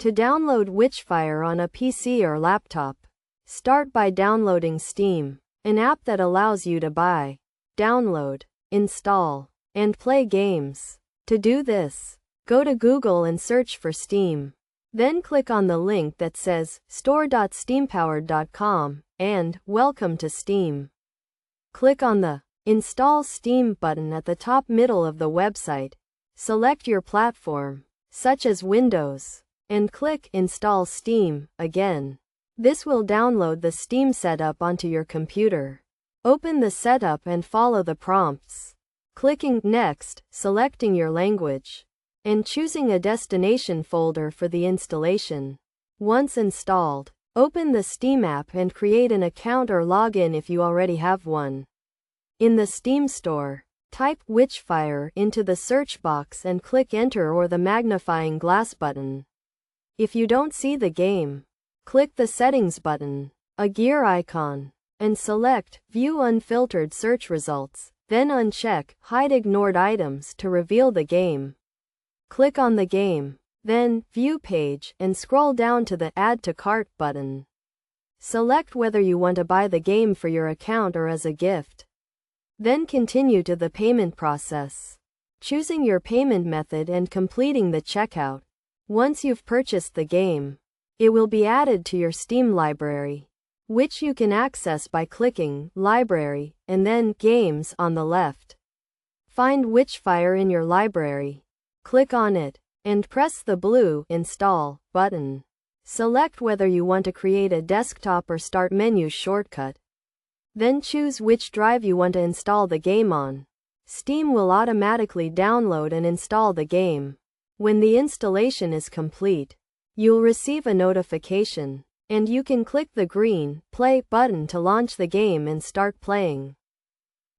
To download Witchfire on a PC or laptop, start by downloading Steam, an app that allows you to buy, download, install, and play games. To do this, go to Google and search for Steam. Then click on the link that says store.steampowered.com and Welcome to Steam. Click on the Install Steam button at the top middle of the website. Select your platform, such as Windows, and click Install Steam again. This will download the Steam setup onto your computer. Open the setup and follow the prompts. Clicking Next, selecting your language, and choosing a destination folder for the installation. Once installed, open the Steam app and create an account or login if you already have one. In the Steam store, type Witchfire into the search box and click Enter or the magnifying glass button. If you don't see the game, click the Settings button, a gear icon, and select View Unfiltered Search Results, then uncheck Hide Ignored Items to reveal the game. Click on the game, then View Page, and scroll down to the Add to Cart button. Select whether you want to buy the game for your account or as a gift. Then continue to the payment process, choosing your payment method and completing the checkout. Once you've purchased the game, it will be added to your Steam library, which you can access by clicking Library and then Games on the left. Find Witchfire in your library. Click on it, and press the blue Install button. Select whether you want to create a desktop or start menu shortcut. Then choose which drive you want to install the game on. Steam will automatically download and install the game. When the installation is complete, you'll receive a notification, and you can click the green Play button to launch the game and start playing.